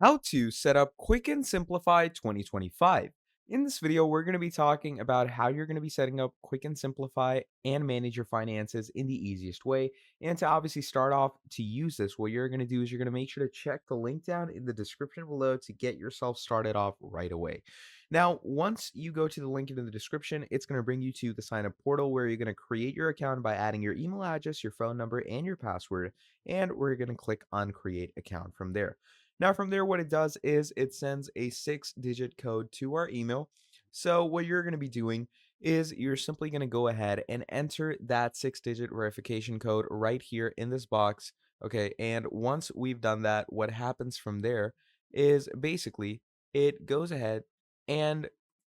How to set up Quicken Simplify 2025. In this video, we're going to be talking about how you're going to be setting up Quicken Simplify and manage your finances in the easiest way. And to obviously start off to use this, what you're going to do is you're going to make sure to check the link down in the description below to get yourself started off right away. Now, once you go to the link in the description, it's going to bring you to the sign up portal where you're going to create your account by adding your email address, your phone number, and your password. And we're going to click on create account from there. Now, from there, what it does is it sends a 6-digit code to our email. So, what you're going to be doing is you're simply going to go ahead and enter that 6-digit verification code right here in this box. Okay. And once we've done that, what happens from there is basically it goes ahead and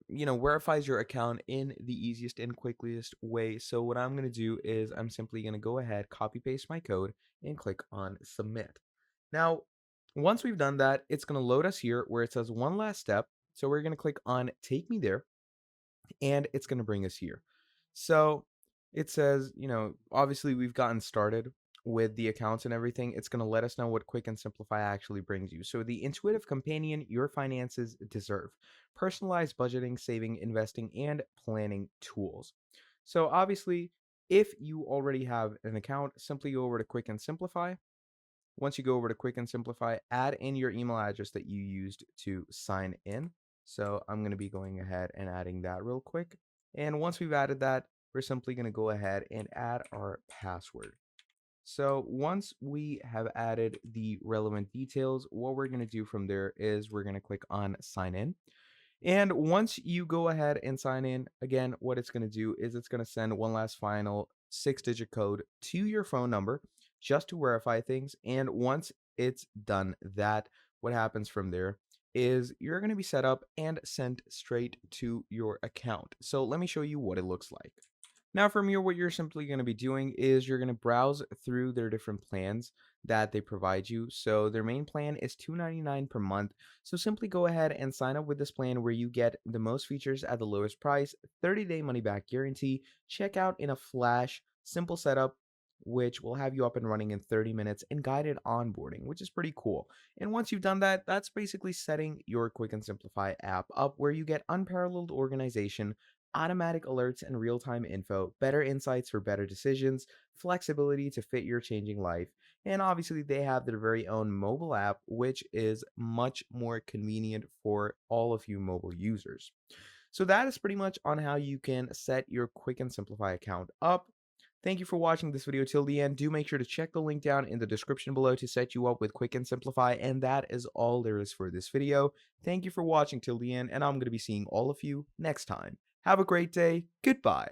verifies your account in the easiest and quickest way. So what I'm going to do is I'm simply going to go ahead, copy paste my code and click on submit. Now, once we've done that, it's going to load us here where it says one last step. So we're going to click on take me there and it's going to bring us here. So it says, obviously we've gotten started with the accounts and everything. It's going to let us know what Quick and Simplify actually brings you. So the intuitive companion your finances deserve, personalized budgeting, saving, investing, and planning tools. So obviously, if you already have an account, simply go over to Quick and Simplify. Once you go over to Quick and Simplify, add in your email address that you used to sign in. So I'm going to be going ahead and adding that real quick. And once we've added that, we're simply going to go ahead and add our password. So once we have added the relevant details, what we're going to do from there is we're going to click on sign in. And once you go ahead and sign in, again, what it's going to do is it's going to send one last final 6-digit code to your phone number just to verify things. And once it's done that, what happens from there is you're going to be set up and sent straight to your account. So let me show you what it looks like. Now from here, what you're simply going to be doing is you're going to browse through their different plans that they provide you. So their main plan is $2.99 per month. So simply go ahead and sign up with this plan where you get the most features at the lowest price, 30-day money back guarantee, checkout in a flash, simple setup, which will have you up and running in 30 minutes, and guided onboarding, which is pretty cool. And once you've done that, that's basically setting your Quick and Simplify app up where you get unparalleled organization, automatic alerts and real time info, better insights for better decisions, flexibility to fit your changing life, and obviously they have their very own mobile app, which is much more convenient for all of you mobile users. So that is pretty much on how you can set your Quick and Simplify account up. Thank you for watching this video till the end. Do make sure to check the link down in the description below to set you up with Quick and Simplify. And that is all there is for this video. Thank you for watching till the end, and I'm going to be seeing all of you next time. Have a great day. Goodbye.